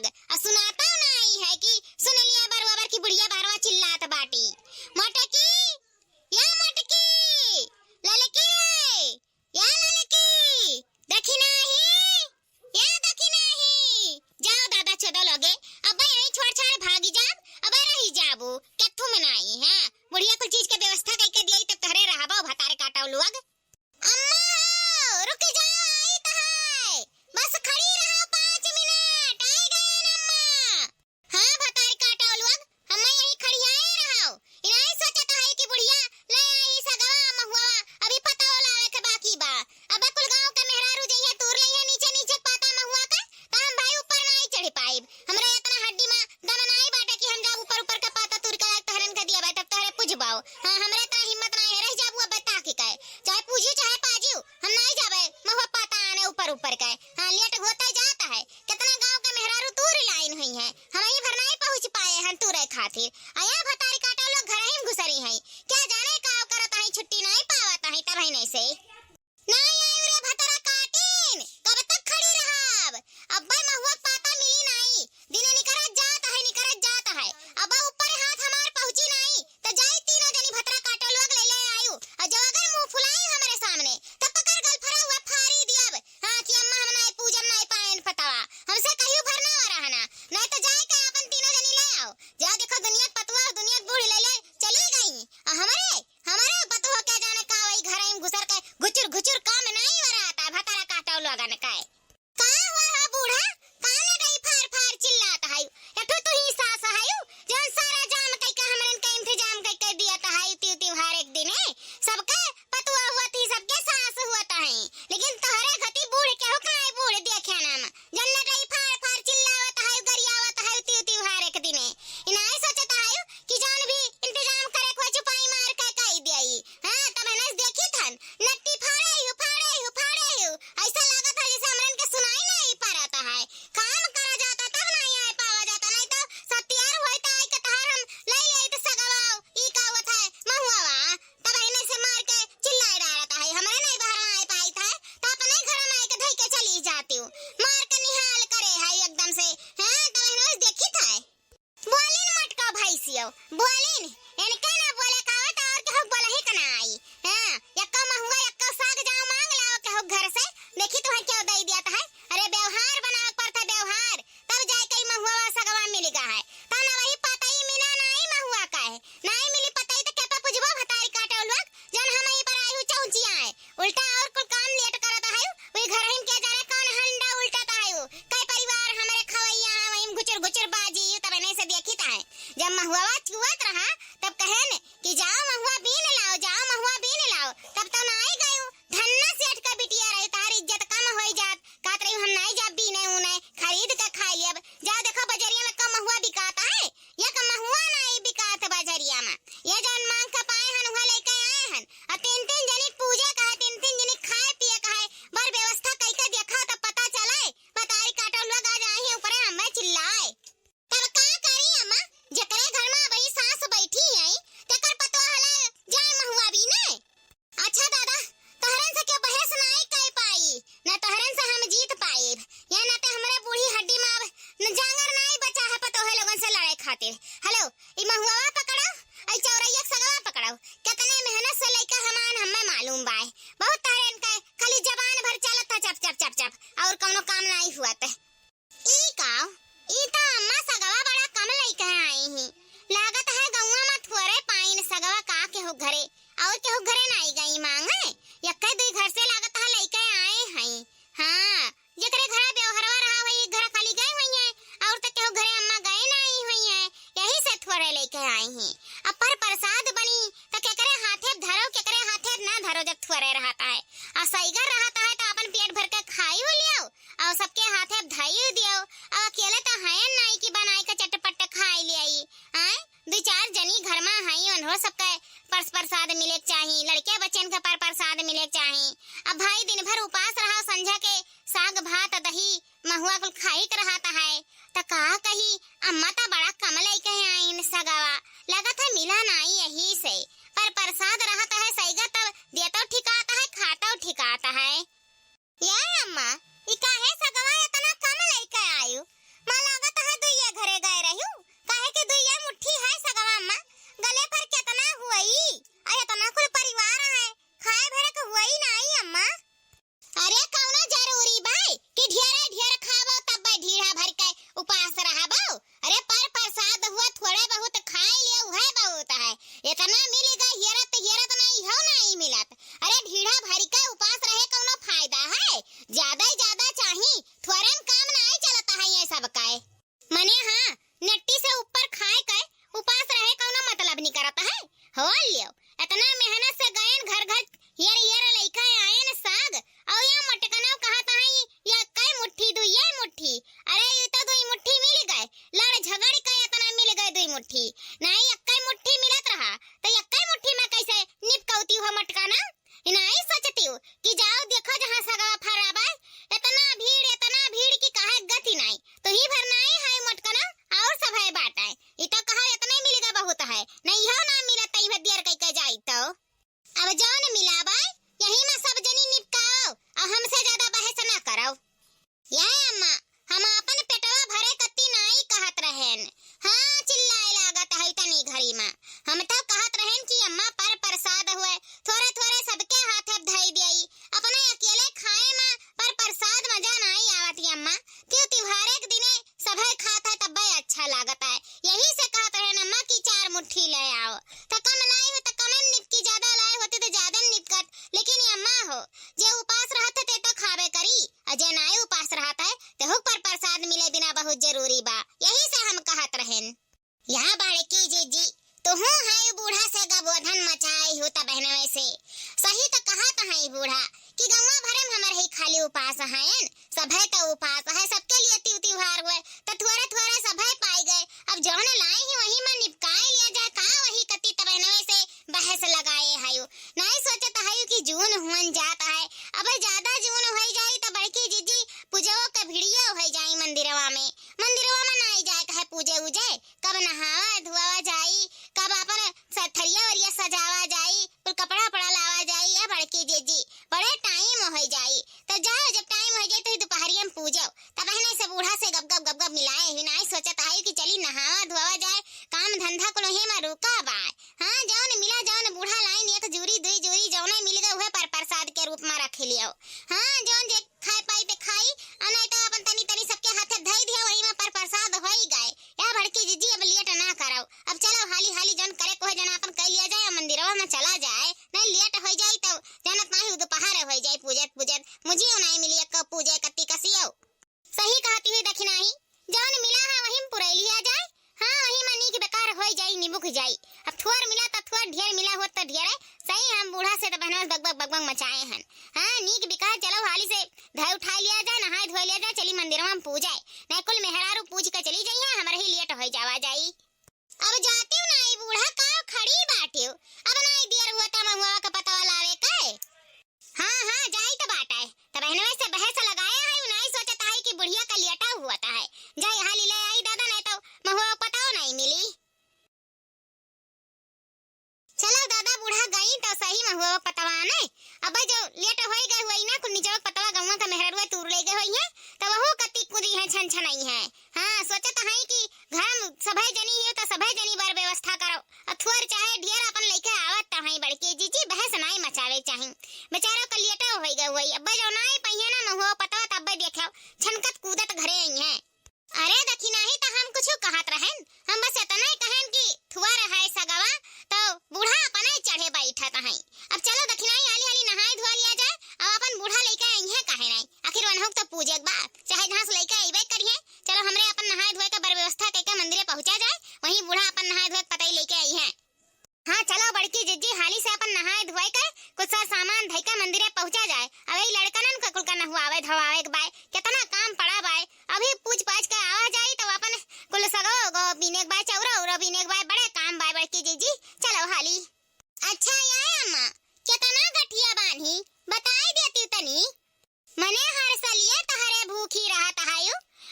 लोग सुनाता नहीं है कि सुन लिया बरबर की बुढ़िया बारवा चिल्लात बाटी मटकी या मटकी ललकी या ललकी देखी नहीं या देखी नहीं जाओ दादा चोदो लोगे अब यही छोड़ छाड़ भागी जाब अब रही जाबू कथु में नहीं है बुढ़िया कुछ चीज के व्यवस्था करके दिई तो तहरे रहबो भतारे काटाओ लोग अम्मा रुक जाओ आई तो है बस खड़ी रहो 5 मिनट आई गए अम्मा हां भतारे काटाओ लोग हम यही खड़ी आए रहो इनाई सोचत है कि बुढ़िया ले आई सगवा महुआ अभी पता लावे के बाकी बा अब कुल गांव के मेहरारू जइया तूर लइया नीचे नीचे पाता महुआ का त हम भाई ऊपर नहीं चढ़ पाइब हमरा इतना हड्डी में दम नहीं बाटे कि हम जा ऊपर ऊपर का पाता तूर का तहरन के दिया बैठब तहरे पुजबाओ हां हमरे इतना हिम्मत नहीं रह जाबू अब बता के कहे चाहे पूजी चाहे पाजियो हम नहीं जाबे महुआ पाता आने ऊपर ऊपर का हां लेट होता जाता है कितना गांव के मेहरारू तूर लाइन हुई है हम ही भर नहीं पहुंच पाए हैं तूरे खातिर आया भतारी काटा लोग घर ही घुसरी है क्या जाने का करत है छुट्टी नहीं पावत है तब नहीं से नहीं आई रे भतरा काटिन कब तक खड़ी रहब अब्बा महुआ पाता मिली नहीं दिन निकरत जाता है अब ऊपर हाथ हमार पहुंची नहीं तो जाई तीनों जनी भतरा काटो लोग ले ले आयु और जब अगर मुंह फुलाई हमारे सामने तब पकड़ गल फरा हुआ फाड़ी दियब हां कि अम्मा हम नहीं पूजन नहीं पाएन पतावा हमसे कहियो भरना हो रहना नहीं तो जाई के अपन तीनों जनी ले आओ जा देखो दुनिया पतवा दुनिया बूढ़ ले ले चली गई हमारे पतवा क्या जाने का वही घर में घुसर के घुचुर काम नहीं हो रहा था भतरा काटो लोग ने का हुआ है बूढ़ा काने गई फार फार चिल्लात है एठो तो ही सास है जौन सारा जाम कई का हमरन का इंतजाम कई कर दिया था है त्यों हर एक दिन है सबके पतवा हुआ थी सबके सास हुआ था है लेकिन तोहरे गति बूढ़ के हो नहीं बूढ़ देखे नाम जन्ने गई फार फार चिल्लावत है गरियावत है त्यों हर एक दिन इनाई सोचत है कि जौन भी इंतजाम करे को छुपाई मार के कई देई हां तब नस देखी थन नट्टी फाड़े ऐसा लागत है जैसे हमरन के सुनाई नहीं पड़ता है काम करा जाता तब नहीं आ पावा जाता नहीं तो सब तैयार होता है कि तहार हम ले ले तो सगवाओ ई कावत है महुआवा तब इने से मार के चिल्लाए डालता है हमरे नहीं बाहर आए पाई था तो अपने घर में आके धई के चली जाती हूं मार के निहाल करे है एकदम से हां तब इने देखी था बोलिन मटका भैसियो बोलिन इनके ना बोले कावत और के हो बोला ही कना आई हां यक्का महुआ यक्का साग जाओ मांग लाओ के हो घर से देखी तो क्यों दे दिया था है अरे व्यवहार बनावे पड़ता व्यवहार तब जाए कई महुआ सगवा मिलेगा है ता ना वही पता ही मिला नहीं महुआ का है नहीं मिली पता ही तो क्या पे पुजबो भतारी काटे लोग जन हम ही पर आयु चौचिया है उल्टा और कुल काम लेट करता है वही घर हिम के जाने कौन हंडा उल्टाता है कई परिवार हमारे खवैया वही गुचर बाजी तब नहीं से देखी था है जब महुआ चुवत रहा तब कहे न कि जाओ महुआ बीन लाओ तब तो ना आई गयो धन्ना सेठ का बिटिया रही तार इज्जत कम होई जात कात रही हम नहीं जा बीने उने खरीद के खा लियब जा देखो बजरिया में कम महुआ बिकाता है ये कम महुआ नहीं बिकात बजरिया में ये जौन मांग का पाए हन उहा लेके आए हन और तीन जनी पूजा का है तीन जनी खाए पिए का है बर व्यवस्था कई के देखा तब पता चले बताई काटो लोग आ जाए ऊपर हमें चिल्लाए तब का करी अम्मा जकरे घर में वही सास बैठी है तकर पतो हला जाए महुआ भी ने अच्छा दादा तोहरन से के बहस नहीं कई पाई न तोहरन से हम जीत पाए या ना ते हमरे बूढ़ी हड्डी में अब न जांगर नहीं बचा है पतो है लोगन से लड़ाई खातिर हेलो ई महुआ पकड़ो आई चौरैया सगवा पकड़ो कितने मेहनत से लइका हमान हमें मालूम बाय बहुत तहरन का खाली जबान भर चलत था चप और कोनो काम नहीं हुआ ते ई काओ ई तो अम्मा सगवा बड़ा कम लइका आई ही लागत है गौवा में थोड़े पाइन सगवा का के हो घरे और के हो घरे नहीं गई मांग है यक्के दुई घर से लागत है लइका आए हैं हां जकरे घर व्यवहारवा रहा वही घर खाली गए हुई है और तो के हो घरे अम्मा गए नहीं हुई है यही से थोड़े लेके आई हैं अब पर प्रसाद बनी तो केकरे हाथे धरो केकरे हाथे ना धरो जब थोड़े रहता है और सईगर रहता है तो अपन पेट भर के खाई हो लियो और सबके हाथे धई दियो और अकेले तो है नहीं कि बनाई के चटपट खाई ले आई हैं दो चार जनी घर में हई उन्हो सबके प्रसाद मिले चाहिए लड़के बच्चन के पर प्रसाद मिले चाहिए अब भाई दिन भर उपास रहा संझा के साग भात दही महुआ कुल खाई कर रहता है तो का कही अम्मा ता बड़ा कम लइके आइन सगावा लगत है मिला नहीं यही से पर प्रसाद रहता है सईगा तब देतो ठिकाता है खाता ठिकाता है या अम्मा ई काहे सगावा इतना कम लइके आयु मां लागत मने हाँ, नट्टी से ऊपर खाए के उपास रहे कौनो मतलब नहीं करता है। हो लियो इतना मेहनत से गयन घर घर यर लइका आयन साग और या मटकना कहता है या कई मुट्ठी दु ये मुट्ठी। अरे ये तो दुई मुट्ठी मिल गए, लड़ झगड़ के इतना मिल गए दुई मुट्ठी, नहीं अक्कई मुट्ठी मिलत रहा तो अक्कई मुट्ठी में कैसे निपकौती हो मटकाना। नहीं सोचती हूँ कि जाओ देखो जहाँ सगवा फराबा इतना भीड़ की कहा गति नहीं तो ही भरना है मटकना और सब है बाटा है इतना कहा इतना मिलेगा बहुत है नहीं हो ना मिला तई भदियर कई के जाई तो अब जौन मिला बा यही में सब जनी निपकाओ और हमसे ज्यादा बहस ना करो। ये अम्मा हम अपन पेटवा भरे कत्ती नाई कहत रहेन। हाँ चिल्लाए लागत है तनी घड़ी में हम तो कहत रहेन कि अम्मा पर प्रसाद हुए थोड़े थोड़े सबके हाथ धई दिई अपने अकेले खाए में पर प्रसाद मजा नहीं आवती अम्मा त्योहार के दिने सभे खाता तब अच्छा लागत है। यही से कहत रहेन अम्मा की 4 मुट्ठी ले आओ तो कम लाई हो तो कम निपकी ज्यादा लाए होते तो ज्यादा निपकत लेकिन अम्मा हो जे उपास रहते ते तो खावे करी और जे नाई उपास रहता है तो हुक पर प्रसाद मिले बिना बहुत जरूरी बा। यही से हम कहत रहेन। यहाँ बाड़े की जी तो हूँ है बूढ़ा से गबोधन मचाई हो तब बहनवे से सही तो कहत है बूढ़ा कि गौवा भरे में हमर ही खाली उपास हैं सभे तो उपास है सबके लिए त्योहार हुए तो थोड़े थोड़े सभे पाई गए अब जौन लाए ही वही में निपकाए लिया जाए का वही कति तब बहनवे से बहस लगाए है नहीं सोचत है कि जून हुन जाता है अब ज्यादा जून हो जाए तो बड़की जीजी पूजो का भिड़िया हो जाए मंदिरवा में नहीं जाए कहे पूजे उजे कब नहावा धुआवा जाई कब अपन थरिया वरिया सजावा जाई फिर कपड़ा पड़ा लावा जाई या बड़की जीजी बड़े टाइम हो जाई तो जाओ जब टाइम हो जाए तो दोपहरिया में पूजो तब है से बूढ़ा से गब गब मिलाए ही नहीं सोचत है कि चली नहावा धुआवा जाए काम धंधा को लोहे में रुका बा। हाँ जौन मिला जौन बूढ़ा लाइन ये तो जूरी दुई जूरी जौन मिल गए वह पर प्रसाद के रूप में रख लियो। हाँ जौन जे खाए पाई पे खाई नहीं तो अपन तनी तनी सबके हाथे धई दिया वही में पर प्रसाद हो ही गए। या भड़की जीजी अब लेट ना कराओ अब चलो हाली जौन करे को जना अपन कह लिया जाए मंदिरवा में चला जाए नहीं लेट हो जाए तो जनत नहीं दोपहर हो जाए पूजत मुझे नहीं मिली कब पूजे कत्ती कसियो। सही कहती हुई दखी नहीं जौन मिला है वही में पुरई लिया जाए। हाँ वही में नीक बेकार हो जाई निबुक जाई अब थोड़ मिला तो थोड़ ढेर मिला हो तो ढेर सही हम बूढ़ा से तो बहनवा बग मचाए हैं। हाँ नीक बिका चलो हाली से धय उठा लिया जाए नहाय धो लिया जाए चली मंदिरवा में पूजाए नहीं कुल मेहरारू पूज के चली जाई है हमारे ही लेट हो जावा जाई। अब जाते हो नहीं बूढ़ा का खड़ी बाटे अब नहीं देर हुआ तो महुआ का पता लावे के। हाँ जाई तो बाटा है तो बहनवा से बहस लगाया है नहीं सोचता है कि बुढ़िया का लेटा हुआ है जाई हाली ले आई दादा नहीं तो महुआ पता नहीं मिली। चलो दादा बूढ़ा गई तो सही महुआ पतवा नहीं अब जो लेट हो गए हुई ना कुछ निचवा पतवा गौवा का मेहरवा तूर ले गए हुई है तो वह कति कुदी है छन नहीं है। हाँ सोचता है कि घर में सभे जनी है तो सभे जनी बार व्यवस्था करो अथुअर चाहे ढेर अपन लेके आवत तो है बड़के जीजी बहस नहीं मचावे चाहे बेचारा का लेटा हो गए हुई अब जो नहीं पहिए ना महुआ पतवा तब देखो छनकत कूदत घरे आई है। अरे दखी नहीं तो हम कुछ कहत रहन हम बस इतना ही कहन कि थुआर है सगवा तो बूढ़ा अपने चढ़े बैठत है। अब चलो दखी नहीं हाली नहाय धोआ लिया जाए अब अपन बूढ़ा लेके आई है काहे नहीं आखिर वनहुक तो पूजे के बाद चाहे घास लेके आइबे करिए चलो हमरे अपन नहाय धोए का बर व्यवस्था करके मंदिरे पहुंचा जाए वहीं बूढ़ा अपन नहाय धोए पता ही लेके आई है। हाँ चलो बड़की जिज्जी हाली से अपन नहाय धोए कर कुछ सामान धई के मंदिरे पहुंचा जाए अब ये लड़कनन का कुल का नहवावे धवावे के बाय कितना काम पड़ा बाय अभी पूछ पाछ के आवा जाए तो अपन कुल सगो गो बीने के बाय चौरा बीने के बाय बड़े काम बाय बड़की जिज्जी चलो हाली। अच्छा यार अम्मा कितना गठिया बांधी बताई देती तनी मने हर सलिए तहरे भूखी रहत है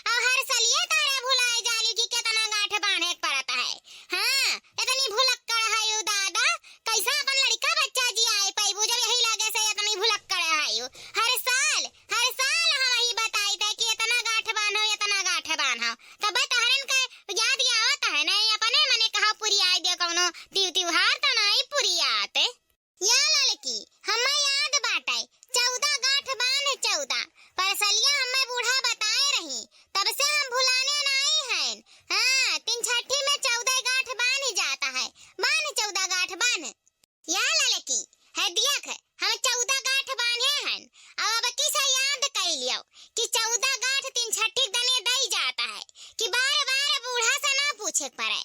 और हर सलिए तहरे भुलाए जाली की कितना गांठ बांधे पड़ता है। हाँ इतनी भुलक्कड़ है दादा कैसा अपन लड़का बच्चा जी आए पाई बुझे यही लागे से इतनी भुलक्कड़ है हर साल हम वही बताई थे कि इतना गांठ बांधो तब तहरन के याद आवत है नहीं अपने मने कहा के पारे